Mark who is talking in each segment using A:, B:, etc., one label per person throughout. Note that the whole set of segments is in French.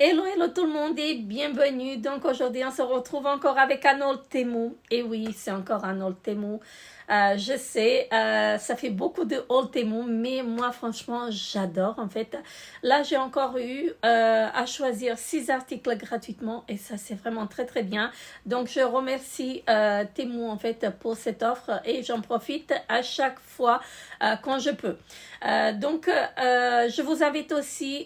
A: Hello tout le monde et bienvenue. Donc aujourd'hui on se retrouve encore avec un haul Temu. Et oui, c'est encore un haul Temu. Je sais, ça fait beaucoup de haul Temu, mais moi franchement j'adore en fait. Là j'ai encore eu à choisir 6 articles gratuitement et ça c'est vraiment très bien. Donc je remercie Temu en fait pour cette offre et j'en profite à chaque fois quand je peux. Je vous invite aussi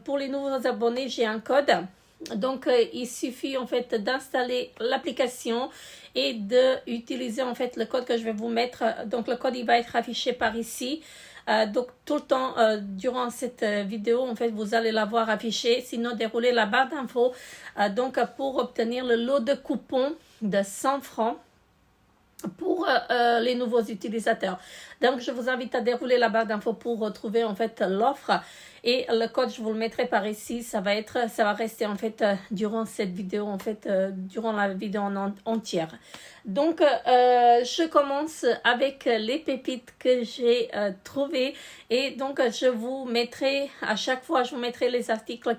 A: pour les nouveaux abonnés, j'ai un code. Donc il suffit en fait d'installer l'application et d'utiliser en fait le code que je vais vous mettre. Donc le code il va être affiché par ici. Donc tout le temps durant cette vidéo en fait vous allez la voir affichée. Sinon déroulez la barre d'infos donc pour obtenir le lot de coupons de 100 francs pour les nouveaux utilisateurs. Donc je vous invite à dérouler la barre d'infos pour retrouver en fait l'offre et le code je vous le mettrai par ici. Ça va rester en fait durant cette vidéo en fait durant la vidéo en entière. Donc je commence avec les pépites que j'ai trouvées et donc je vous mettrai à chaque fois je vous mettrai les articles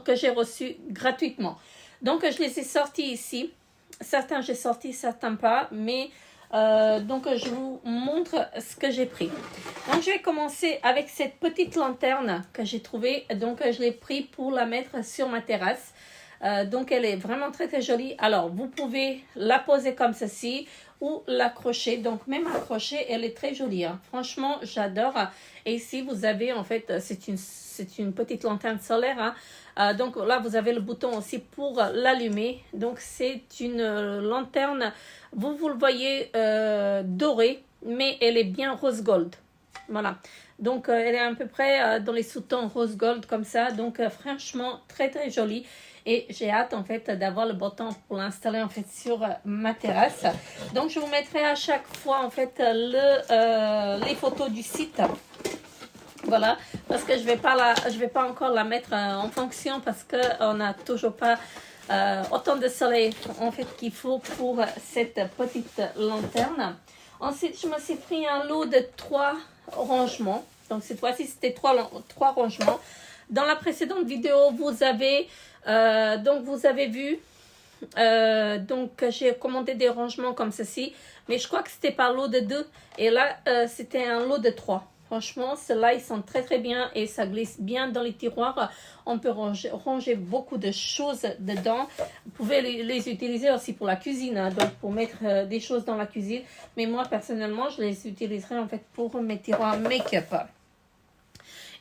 A: que j'ai reçus gratuitement. Donc je les ai sortis ici. Certains j'ai sorti, certains pas, mais donc je vous montre ce que j'ai pris. Donc je vais commencer avec cette petite lanterne que j'ai trouvée. Donc je l'ai pris pour la mettre sur ma terrasse. Donc elle est vraiment très jolie. Alors vous pouvez la poser comme ceci ou l'accrocher. Donc même accrocher, elle est très jolie. Hein. Franchement, j'adore. Et ici vous avez en fait, c'est une petite lanterne solaire. Hein. Donc là vous avez le bouton aussi pour l'allumer. Donc c'est une lanterne, vous le voyez dorée, mais elle est bien rose gold. Voilà. Donc elle est à peu près dans les sous-tons rose gold comme ça. Donc franchement très jolie. Et j'ai hâte en fait d'avoir le bouton pour l'installer en fait sur ma terrasse. Donc je vous mettrai à chaque fois en fait les photos du site. Voilà, parce que je vais pas encore la mettre en fonction parce que on n'a toujours pas autant de soleil en fait qu'il faut pour cette petite lanterne. Ensuite, je me suis pris un lot de 3 rangements. Donc cette fois-ci, c'était 3 rangements. Dans la précédente vidéo, vous avez vu donc j'ai commandé des rangements comme ceci, mais je crois que c'était par lot de 2 et là c'était un lot de 3. Franchement, ceux-là, ils sont très bien et ça glisse bien dans les tiroirs. On peut ranger beaucoup de choses dedans. Vous pouvez les utiliser aussi pour la cuisine, hein, donc pour mettre des choses dans la cuisine. Mais moi, personnellement, je les utiliserai en fait pour mes tiroirs make-up.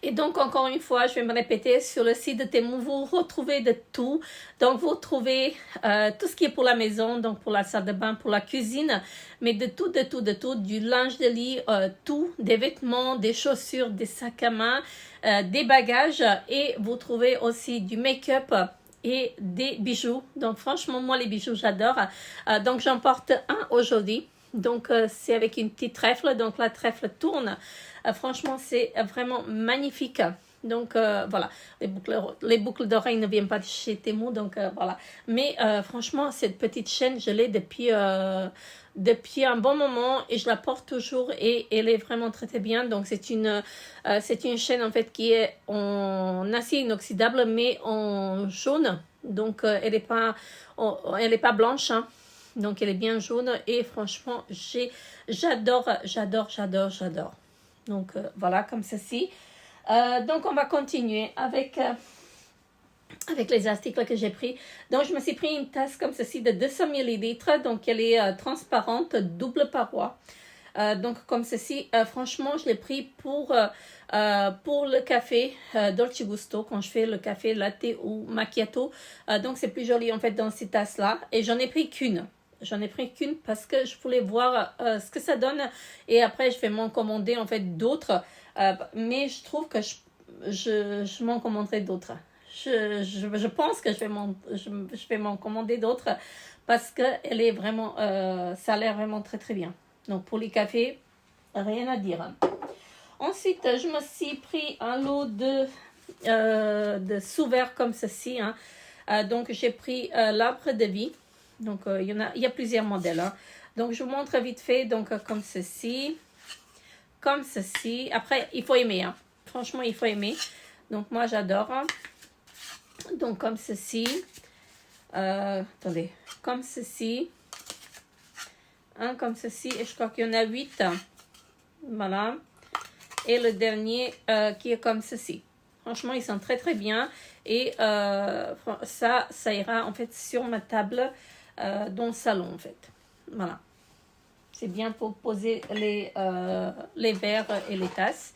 A: Et donc, encore une fois, je vais me répéter, sur le site de Temu, vous retrouvez de tout. Donc, vous trouvez tout ce qui est pour la maison, donc pour la salle de bain, pour la cuisine, mais de tout, du linge de lit, tout, des vêtements, des chaussures, des sacs à main, des bagages. Et vous trouvez aussi du make-up et des bijoux. Donc, franchement, moi, les bijoux, j'adore. Donc, j'en porte un aujourd'hui. Donc, c'est avec une petite trèfle. Donc, la trèfle tourne. Franchement, c'est vraiment magnifique. Donc, voilà. Les boucles d'oreilles ne viennent pas de chez Temu. Donc, voilà. Mais, franchement, cette petite chaîne, je l'ai depuis un bon moment et je la porte toujours et elle est vraiment très bien. Donc, c'est une chaîne, en fait, qui est en acier inoxydable, mais en jaune. Donc, elle est pas blanche, hein. Donc, elle est bien jaune et franchement, j'adore. Donc, voilà, comme ceci. Donc, on va continuer avec les articles que j'ai pris. Donc, je me suis pris une tasse comme ceci de 200 ml. Donc, elle est transparente, double paroi. Donc, comme ceci, franchement, je l'ai pris pour le café Dolce Gusto, quand je fais le café latte ou macchiato. Donc, c'est plus joli, en fait, dans ces tasses-là. Et j'en ai pris qu'une. Parce que je voulais voir ce que ça donne. Et après, je vais m'en commander, en fait, d'autres. Mais je trouve que je m'en commanderai d'autres. Je pense que je vais m'en commander d'autres parce que elle est vraiment, ça a l'air vraiment très bien. Donc pour les cafés, rien à dire. Ensuite, je me suis pris un lot de sous-verres comme ceci. Hein. Donc j'ai pris l'arbre de vie. Donc il y a plusieurs modèles. Hein. Donc je vous montre vite fait. Donc comme ceci. Après, il faut aimer. Hein. Franchement, il faut aimer. Donc moi j'adore. Hein. Donc, comme ceci. Attendez, comme ceci. Un comme ceci. Et je crois qu'il y en a 8. Voilà. Et le dernier qui est comme ceci. Franchement, ils sont très très bien. Et ça ira en fait sur ma table dans le salon en fait. Voilà. C'est bien pour poser les verres et les tasses.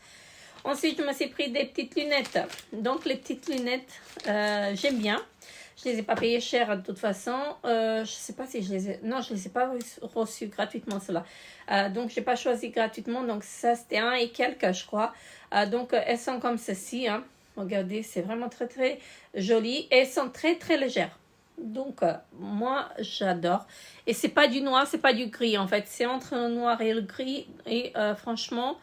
A: Ensuite, je me suis pris des petites lunettes. Donc, les petites lunettes, j'aime bien. Je ne les ai pas payées cher de toute façon. Je ne sais pas si je les ai... Non, je ne les ai pas reçues gratuitement, cela. Donc, je n'ai pas choisi gratuitement. Donc, ça, c'était 1 et quelques, je crois. Donc, elles sont comme ceci. Hein. Regardez, c'est vraiment très, très joli. Et elles sont très, très légères. Donc, moi, j'adore. Et c'est pas du noir, c'est pas du gris, en fait. C'est entre le noir et le gris. Et franchement,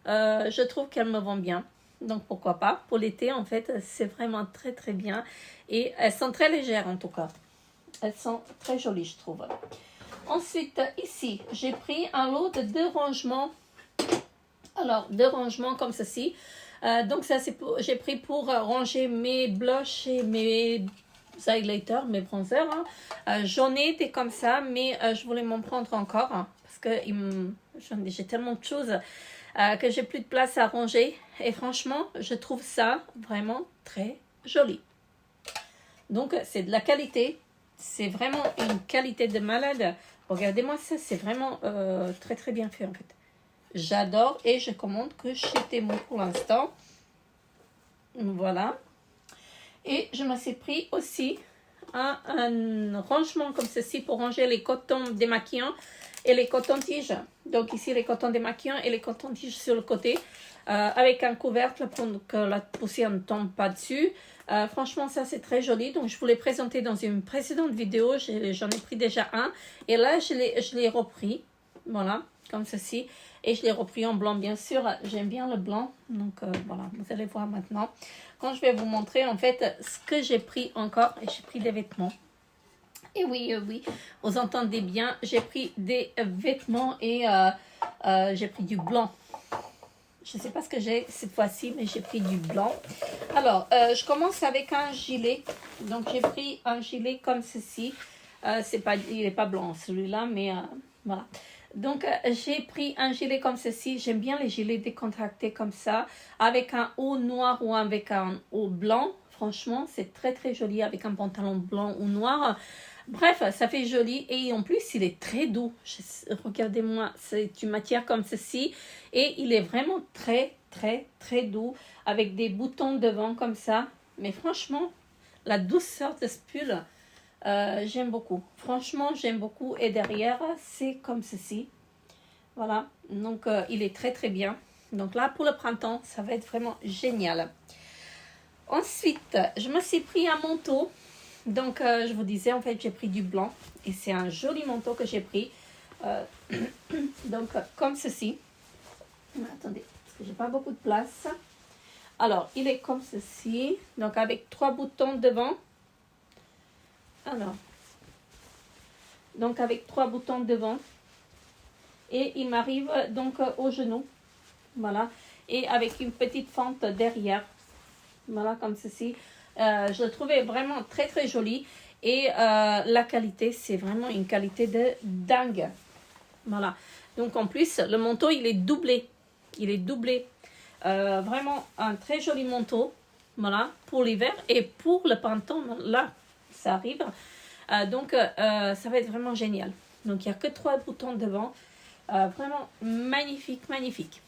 A: je trouve qu'elles me vont bien. Donc, pourquoi pas. Pour l'été, en fait, c'est vraiment très, très bien. Et elles sont très légères, en tout cas. Elles sont très jolies, je trouve. Ensuite, ici, j'ai pris un lot de 2 rangements. Alors, 2 rangements comme ceci. Donc, ça, j'ai pris pour ranger mes blushs et mes highlighters, mes bronzers. Hein. J'en ai été comme ça, mais je voulais m'en prendre encore. Hein, parce que j'ai tellement de choses que j'ai plus de place à ranger. Et franchement, je trouve ça vraiment très joli. Donc, c'est de la qualité. C'est vraiment une qualité de malade. Regardez-moi ça, c'est vraiment très très bien fait en fait. J'adore et je commande que chez Temu pour l'instant. Voilà. Et je me suis pris aussi un rangement comme ceci pour ranger les cotons démaquillants et les cotons-tiges. Donc ici, les cotons démaquillants et les cotons-tiges sur le côté. Avec un couvercle pour que la poussière ne tombe pas dessus. Franchement, ça, c'est très joli. Donc, je vous l'ai présenté dans une précédente vidéo. J'en ai pris déjà un. Et là, je l'ai repris. Voilà, comme ceci. Et je l'ai repris en blanc, bien sûr. J'aime bien le blanc. Donc, voilà, vous allez voir maintenant. Quand je vais vous montrer, en fait, ce que j'ai pris encore. Et j'ai pris des vêtements. Et oui, oui, vous entendez bien. J'ai pris des vêtements et j'ai pris du blanc. Je ne sais pas ce que j'ai cette fois-ci, mais j'ai pris du blanc. Alors, je commence avec un gilet. Donc, j'ai pris un gilet comme ceci. Il n'est pas blanc celui-là, mais voilà. Donc, j'ai pris un gilet comme ceci. J'aime bien les gilets décontractés comme ça, avec un haut noir ou avec un haut blanc. Franchement, c'est très, très joli avec un pantalon blanc ou noir. Bref, ça fait joli et en plus, il est très doux. Regardez-moi, c'est une matière comme ceci et il est vraiment très, très, très doux avec des boutons devant comme ça. Mais franchement, la douceur de ce pull, j'aime beaucoup. Franchement, j'aime beaucoup et derrière, c'est comme ceci. Voilà, donc il est très, très bien. Donc là, pour le printemps, ça va être vraiment génial. Ensuite, je me suis pris un manteau. Donc, je vous disais, en fait, j'ai pris du blanc. Et c'est un joli manteau que j'ai pris. Donc, comme ceci. Attendez, parce que j'ai pas beaucoup de place. Alors, il est comme ceci. Donc, avec 3 boutons devant. Alors. Donc, avec 3 boutons devant. Et il m'arrive donc au genou. Voilà. Et avec une petite fente derrière. Voilà, comme ceci. Je le trouvais vraiment très très joli et la qualité, c'est vraiment une qualité de dingue. Voilà. Donc en plus, le manteau, il est doublé. Il est doublé. Vraiment un très joli manteau. Voilà, pour l'hiver et pour le printemps, là, ça arrive. Donc ça va être vraiment génial. Donc il n'y a que 3 boutons devant. Vraiment magnifique, magnifique.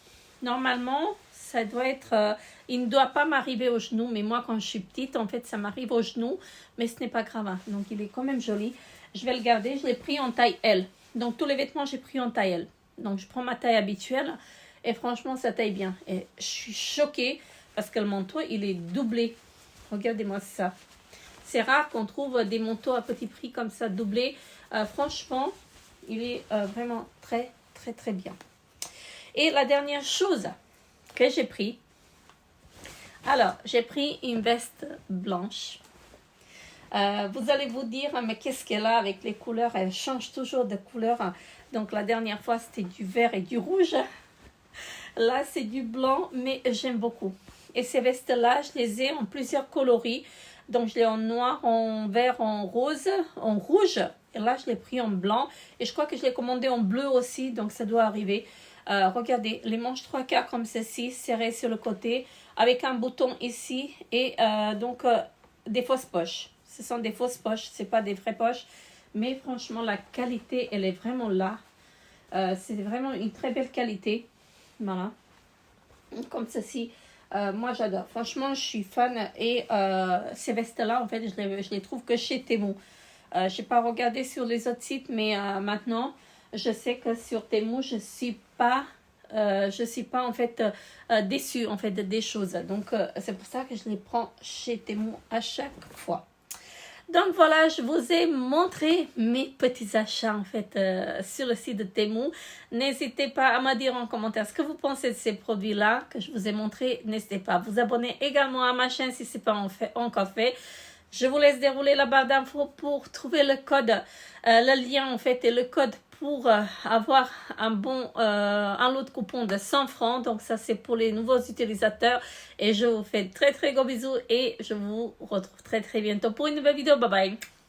A: Normalement, ça doit être... il ne doit pas m'arriver au genou, mais moi, quand je suis petite, en fait, ça m'arrive au genou, mais ce n'est pas grave. Hein. Donc, il est quand même joli. Je vais le garder. Je l'ai pris en taille L. Donc, tous les vêtements, j'ai pris en taille L. Donc, je prends ma taille habituelle et franchement, ça taille bien. Et je suis choquée parce que le manteau, il est doublé. Regardez-moi ça. C'est rare qu'on trouve des manteaux à petit prix comme ça, doublés. Franchement, il est vraiment très, très, très bien. Et la dernière chose que j'ai pris, alors j'ai pris une veste blanche. Vous allez vous dire, mais qu'est-ce qu'elle a avec les couleurs? Elle change toujours de couleur. Donc la dernière fois c'était du vert et du rouge. Là c'est du blanc, mais j'aime beaucoup. Et ces vestes-là, je les ai en plusieurs coloris. Donc, je l'ai en noir, en vert, en rose, en rouge. Et là, je l'ai pris en blanc. Et je crois que je l'ai commandé en bleu aussi. Donc, ça doit arriver. Regardez, les manches 3/4 comme ceci, serrées sur le côté. Avec un bouton ici. Et des fausses poches. Ce sont des fausses poches. Ce n'est pas des vraies poches. Mais franchement, la qualité, elle est vraiment là. C'est vraiment une très belle qualité. Voilà. Comme ceci. Moi, j'adore. Franchement, je suis fan. Et ces vestes-là, en fait, je les trouve que chez Temu. Je n'ai pas regardé sur les autres sites, mais maintenant, je sais que sur Temu, je suis pas en fait déçue en fait des choses. Donc, c'est pour ça que je les prends chez Temu à chaque fois. Donc voilà, je vous ai montré mes petits achats en fait sur le site de Temu. N'hésitez pas à me dire en commentaire ce que vous pensez de ces produits-là que je vous ai montrés. N'hésitez pas à vous abonner également à ma chaîne si ce n'est pas encore fait. Je vous laisse dérouler la barre d'infos pour trouver le code, le lien en fait et le code pour avoir un lot de coupons de 100 francs. Donc ça c'est pour les nouveaux utilisateurs. Et je vous fais très très gros bisous et je vous retrouve très très bientôt pour une nouvelle vidéo. Bye bye.